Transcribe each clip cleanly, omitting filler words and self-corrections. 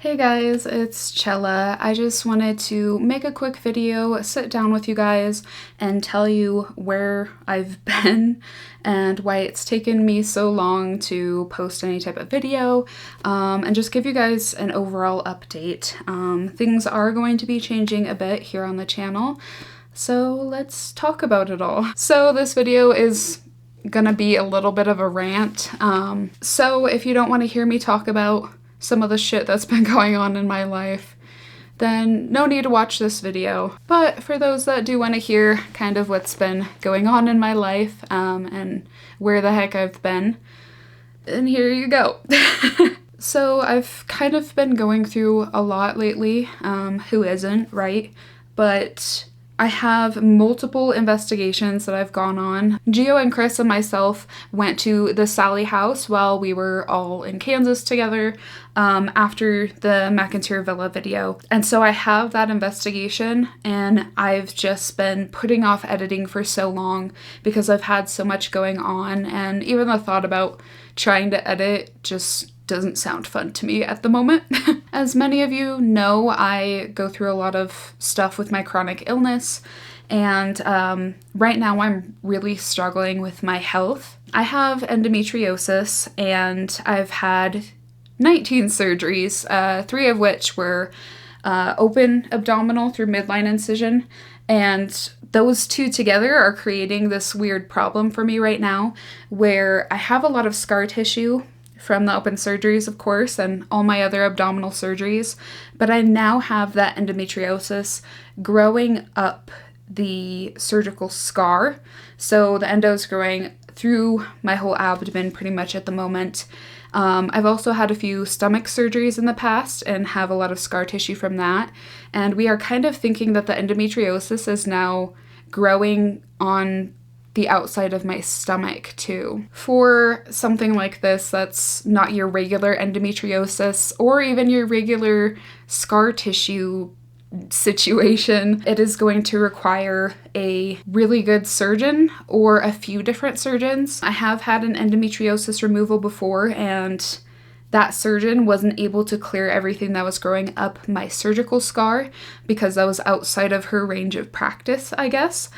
Hey guys, it's Chella. I just wanted to make a quick video, sit down with you guys, and tell you where I've been and why it's taken me so long to post any type of video, and just give you guys an overall update. Things are going to be changing a bit here on the channel, so let's talk about it all. So this video is gonna be a little bit of a rant, so if you don't want to hear me talk about some of the shit that's been going on in my life, then no need to watch this video. But for those that do want to hear kind of what's been going on in my life, and where the heck I've been, then here you go. So I've kind of been going through a lot lately, who isn't, right? But I have multiple investigations that I've gone on. Gio and Chris and myself went to the Sally house while we were all in Kansas together, after the McIntyre Villa video. And so I have that investigation, and I've just been putting off editing for so long because I've had so much going on, and even the thought about trying to edit just doesn't sound fun to me at the moment. As many of you know, I go through a lot of stuff with my chronic illness, and right now I'm really struggling with my health. I have endometriosis, and I've had 19 surgeries, 3 of which were open abdominal through midline incision, and those 2 together are creating this weird problem for me right now where I have a lot of scar tissue from the open surgeries, of course, and all my other abdominal surgeries, but I now have that endometriosis growing up the surgical scar. So the endo's growing through my whole abdomen pretty much at the moment. I've also had a few stomach surgeries in the past and have a lot of scar tissue from that, and we are kind of thinking that the endometriosis is now growing on the outside of my stomach too. For something like this that's not your regular endometriosis or even your regular scar tissue situation, it is going to require a really good surgeon or a few different surgeons. I have had an endometriosis removal before, and that surgeon wasn't able to clear everything that was growing up my surgical scar because that was outside of her range of practice, I guess.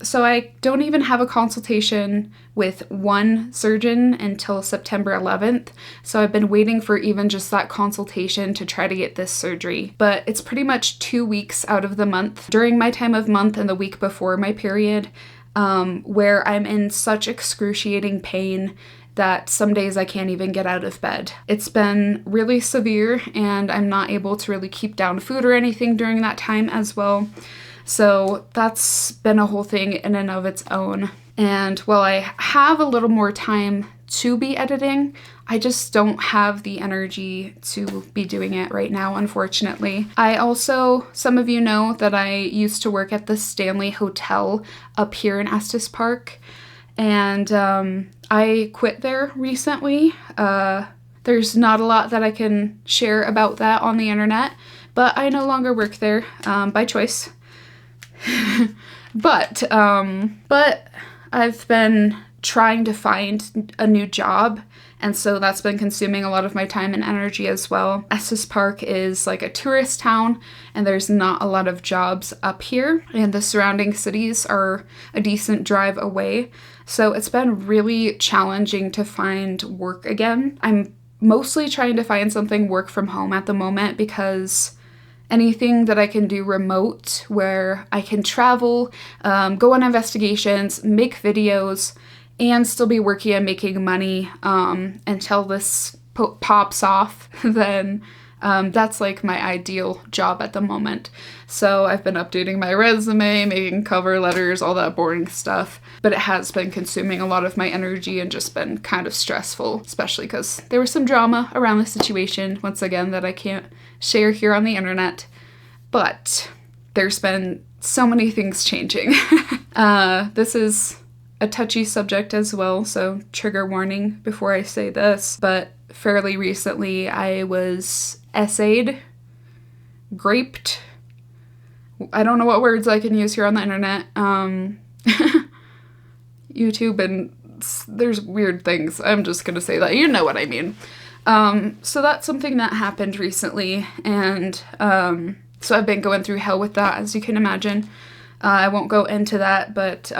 So I don't even have a consultation with one surgeon until September 11th, so I've been waiting for even just that consultation to try to get this surgery. But it's pretty much 2 weeks out of the month, during my time of month and the week before my period, where I'm in such excruciating pain that some days I can't even get out of bed. It's been really severe, and I'm not able to really keep down food or anything during that time as well. So that's been a whole thing in and of its own. And while I have a little more time to be editing, I just don't have the energy to be doing it right now, unfortunately. I also, some of you know that I used to work at the Stanley Hotel up here in Estes Park, and I quit there recently. There's not a lot that I can share about that on the internet, but I no longer work there by choice. But I've been trying to find a new job, and so that's been consuming a lot of my time and energy as well. Estes Park is like a tourist town, and there's not a lot of jobs up here, and the surrounding cities are a decent drive away, so it's been really challenging to find work again. I'm mostly trying to find something work from home at the moment because anything that I can do remote, where I can travel, go on investigations, make videos, and still be working and making money until this pops off, then that's like my ideal job at the moment. So I've been updating my resume, making cover letters, all that boring stuff, but it has been consuming a lot of my energy and just been kind of stressful, especially because there was some drama around the situation, once again, that I can't share here on the internet, but there's been so many things changing. This is a touchy subject as well, so trigger warning before I say this, but fairly recently I was essayed, graped. I don't know what words I can use here on the internet. YouTube, and there's weird things. I'm just gonna say that. You know what I mean. So that's something that happened recently, and so I've been going through hell with that, as you can imagine. I won't go into that, but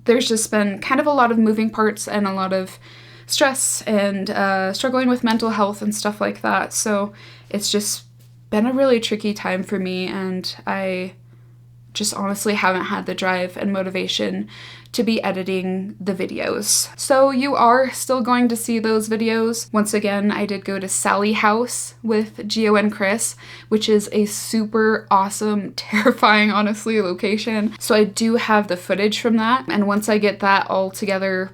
there's just been kind of a lot of moving parts and a lot of stress and struggling with mental health and stuff like that. So it's just been a really tricky time for me, and I just honestly haven't had the drive and motivation to be editing the videos. So you are still going to see those videos. Once again, I did go to Sally House with Gio and Chris, which is a super awesome, terrifying, honestly, location. So I do have the footage from that, and once I get that all together,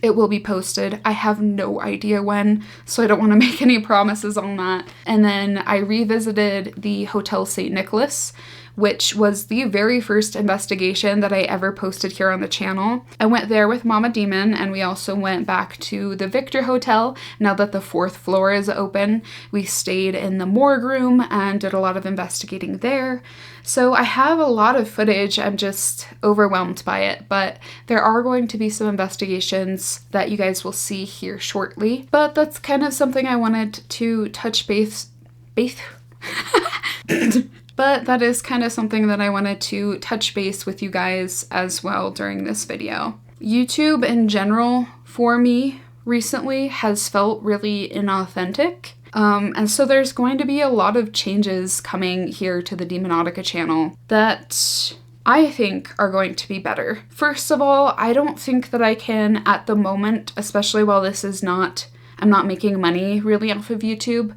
it will be posted. I have no idea when, so I don't want to make any promises on that. And then I revisited the Hotel St. Nicholas, which was the very first investigation that I ever posted here on the channel. I went there with Mama Demon, and we also went back to the Victor Hotel. Now that the 4th floor is open, we stayed in the morgue room and did a lot of investigating there. So I have a lot of footage. I'm just overwhelmed by it, but there are going to be some investigations that you guys will see here shortly. But that's kind of something I wanted to touch base. But that is kind of something that I wanted to touch base with you guys as well during this video. YouTube in general, for me, recently has felt really inauthentic. And so there's going to be a lot of changes coming here to the Demonotica channel that I think are going to be better. First of all, I don't think that I can, at the moment, especially while this is not, I'm not making money really off of YouTube,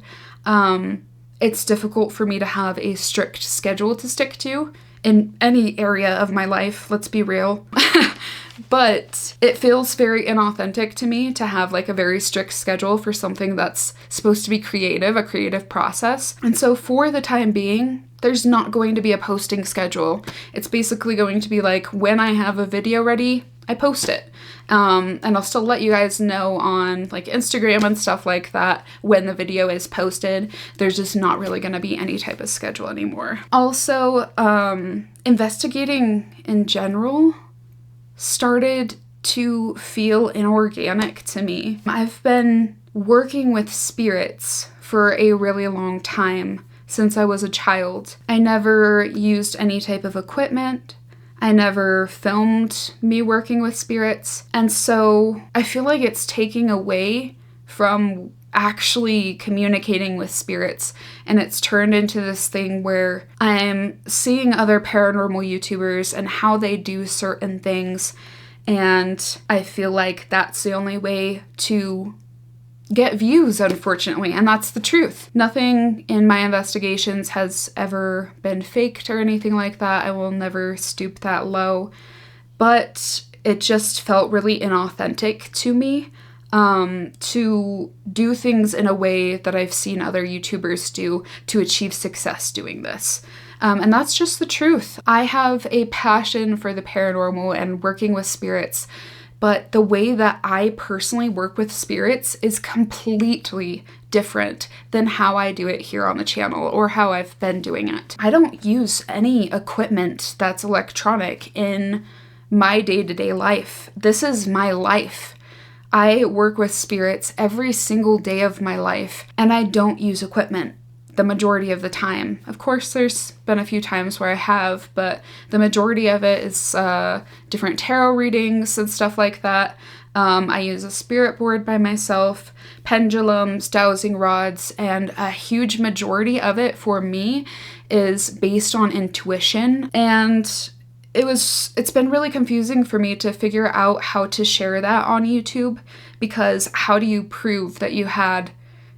it's difficult for me to have a strict schedule to stick to in any area of my life, let's be real. But it feels very inauthentic to me to have like a very strict schedule for something that's supposed to be creative, a creative process. And so for the time being, there's not going to be a posting schedule. It's basically going to be like when I have a video ready, I post it. And I'll still let you guys know on like Instagram and stuff like that when the video is posted. There's just not really going to be any type of schedule anymore. Also, investigating in general started to feel inorganic to me. I've been working with spirits for a really long time, since I was a child. I never used any type of equipment. I never filmed me working with spirits. And so I feel like it's taking away from actually communicating with spirits, and it's turned into this thing where I'm seeing other paranormal YouTubers and how they do certain things, and I feel like that's the only way to get views, unfortunately, and that's the truth. Nothing in my investigations has ever been faked or anything like that. I will never stoop that low, but it just felt really inauthentic to me to do things in a way that I've seen other YouTubers do to achieve success doing this. And that's just the truth. I have a passion for the paranormal and working with spirits, but the way that I personally work with spirits is completely different than how I do it here on the channel or how I've been doing it. I don't use any equipment that's electronic in my day-to-day life. This is my life. I work with spirits every single day of my life, and I don't use equipment the majority of the time. Of course, there's been a few times where I have, but the majority of it is different tarot readings and stuff like that. I use a spirit board by myself, pendulums, dowsing rods, and a huge majority of it for me is based on intuition. And it's been really confusing for me to figure out how to share that on YouTube, because how do you prove that you had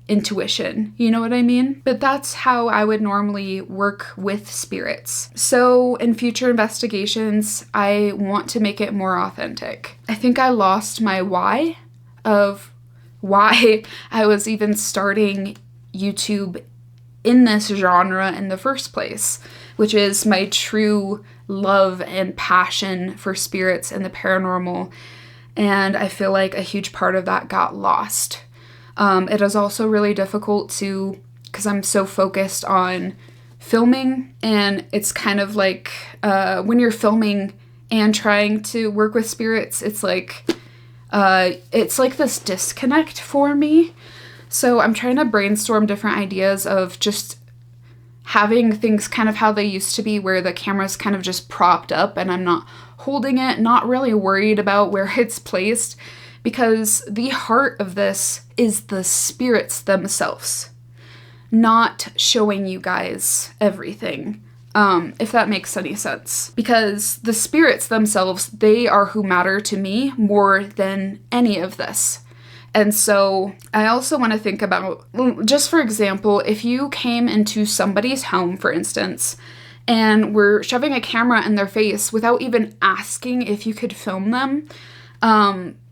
intuition? You know what I mean? But that's how I would normally work with spirits. So in future investigations, I want to make it more authentic. I think I lost my why of why I was even starting YouTube in this genre in the first place, which is my true love and passion for spirits and the paranormal. And I feel like a huge part of that got lost. It is also really difficult because I'm so focused on filming, and it's kind of like when you're filming and trying to work with spirits, it's like it's like this disconnect for me. So I'm trying to brainstorm different ideas of just having things kind of how they used to be, where the camera's kind of just propped up and I'm not holding it, not really worried about where it's placed, because the heart of this is the spirits themselves, not showing you guys everything. If that makes any sense. Because the spirits themselves, they are who matter to me more than any of this. And so I also want to think about, just for example, if you came into somebody's home, for instance, and were shoving a camera in their face without even asking if you could film them,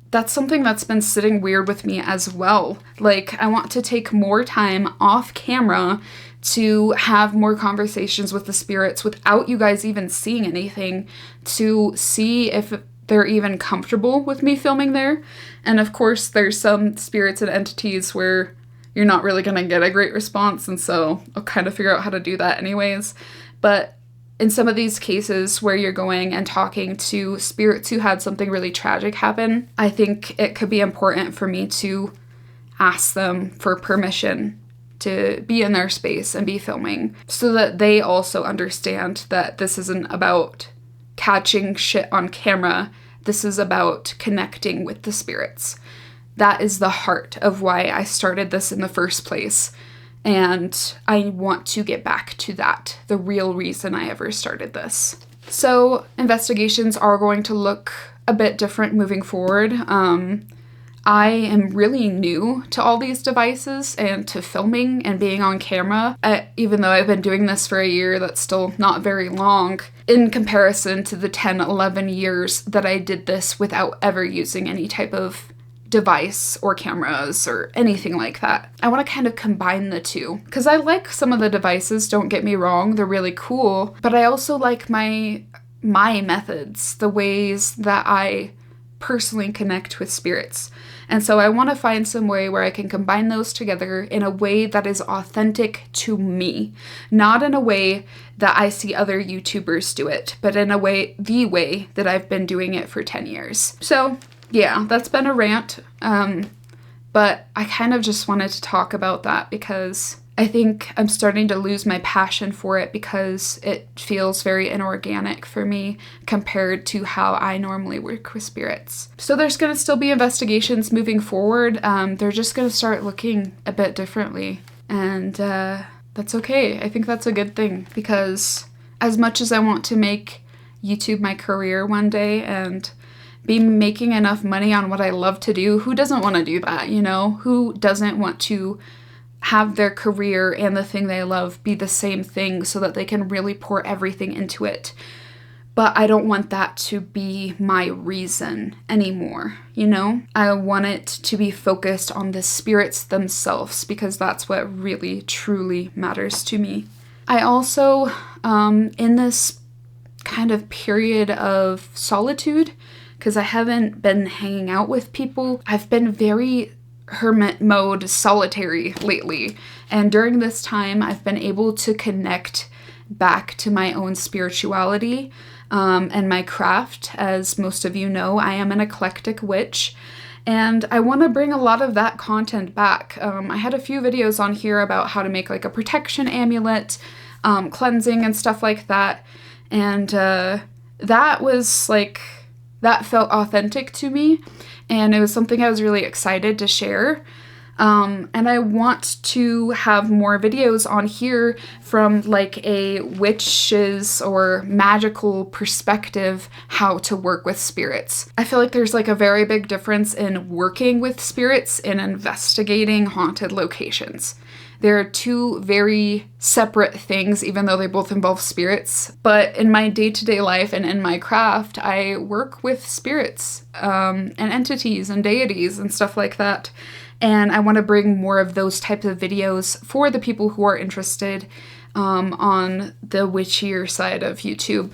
that's something that's been sitting weird with me as well. Like, I want to take more time off camera to have more conversations with the spirits without you guys even seeing anything, to see if they're even comfortable with me filming there. And of course, there's some spirits and entities where you're not really going to get a great response, and so I'll kind of figure out how to do that anyways. But in some of these cases where you're going and talking to spirits who had something really tragic happen, I think it could be important for me to ask them for permission to be in their space and be filming, so that they also understand that this isn't about catching shit on camera. This is about connecting with the spirits. That is the heart of why I started this in the first place. And I want to get back to that, the real reason I ever started this. So investigations are going to look a bit different moving forward. I am really new to all these devices and to filming and being on camera. Even though I've been doing this for a year, that's still not very long in comparison to the 10, 11 years that I did this without ever using any type of device or cameras or anything like that. I want to kind of combine the two, because I like some of the devices, don't get me wrong, they're really cool, but I also like my methods, the ways that I personally connect with spirits. And so I want to find some way where I can combine those together in a way that is authentic to me, not in a way that I see other YouTubers do it, but in a way, the way that I've been doing it for 10 years. So yeah, that's been a rant, but I kind of just wanted to talk about that because I think I'm starting to lose my passion for it, because it feels very inorganic for me compared to how I normally work with spirits. So there's going to still be investigations moving forward. They're just going to start looking a bit differently, and that's okay. I think that's a good thing, because as much as I want to make YouTube my career one day and be making enough money on what I love to do, who doesn't want to do that, you know? Who doesn't want to have their career and the thing they love be the same thing so that they can really pour everything into it? But I don't want that to be my reason anymore, you know? I want it to be focused on the spirits themselves, because that's what really, truly matters to me. I also, in this kind of period of solitude, because I haven't been hanging out with people, I've been very hermit mode solitary lately. And during this time, I've been able to connect back to my own spirituality and my craft. As most of you know, I am an eclectic witch, and I want to bring a lot of that content back. I had a few videos on here about how to make like a protection amulet, cleansing and stuff like that. And that was like, that felt authentic to me, and it was something I was really excited to share. And I want to have more videos on here from like a witch's or magical perspective, how to work with spirits. I feel like there's like a very big difference in working with spirits and investigating haunted locations. They're two very separate things, even though they both involve spirits. But in my day-to-day life and in my craft, I work with spirits and entities and deities and stuff like that. And I want to bring more of those types of videos for the people who are interested on the witchier side of YouTube.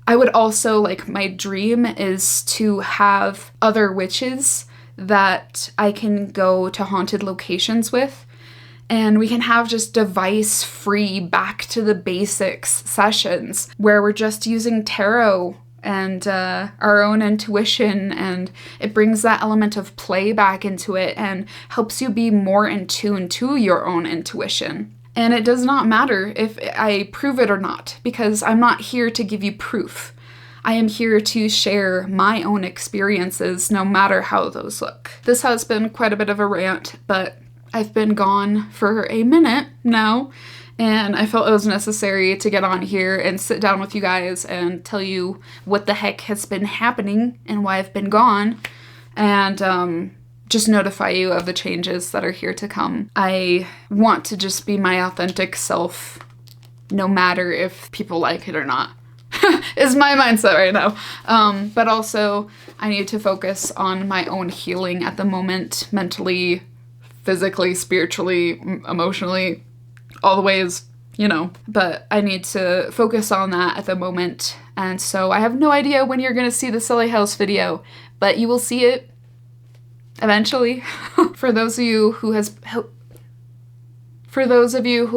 I would also, like, my dream is to have other witches that I can go to haunted locations with, and we can have just device-free, back to the basics sessions where we're just using tarot and our own intuition, and it brings that element of play back into it and helps you be more in tune to your own intuition. And it does not matter if I prove it or not, because I'm not here to give you proof. I am here to share my own experiences, no matter how those look. This has been quite a bit of a rant, but I've been gone for a minute now, and I felt it was necessary to get on here and sit down with you guys and tell you what the heck has been happening and why I've been gone, and just notify you of the changes that are here to come. I want to just be my authentic self, no matter if people like it or not, is my mindset right now. But also, I need to focus on my own healing at the moment, mentally, physically, spiritually, emotionally, all the ways, you know. But I need to focus on that at the moment. And so I have no idea when you're gonna see the Silly House video, but you will see it eventually. For those of you who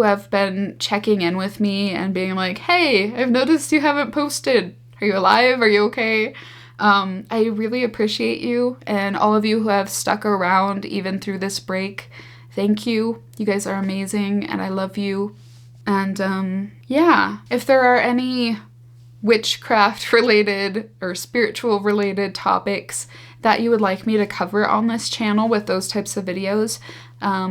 have been checking in with me and being like, hey, I've noticed you haven't posted. Are you alive? Are you okay? I really appreciate you, and all of you who have stuck around even through this break. Thank you. You guys are amazing, and I love you. And yeah, if there are any witchcraft related or spiritual related topics that you would like me to cover on this channel with those types of videos,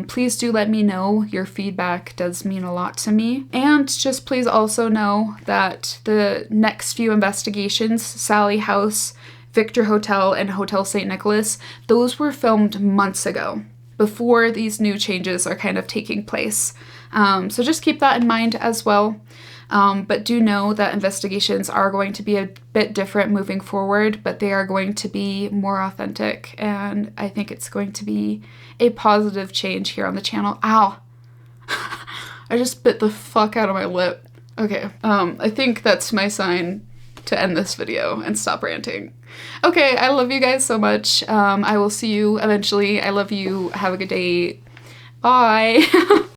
please do let me know. Your feedback does mean a lot to me. And just please also know that the next few investigations, Sally House, Victor Hotel, and Hotel St. Nicholas, those were filmed months ago, before these new changes are kind of taking place. So just keep that in mind as well. But do know that investigations are going to be a bit different moving forward, but they are going to be more authentic, and I think it's going to be a positive change here on the channel. Ow! I just bit the fuck out of my lip. Okay, I think that's my sign to end this video and stop ranting. Okay, I love you guys so much. I will see you eventually. I love you. Have a good day. Bye!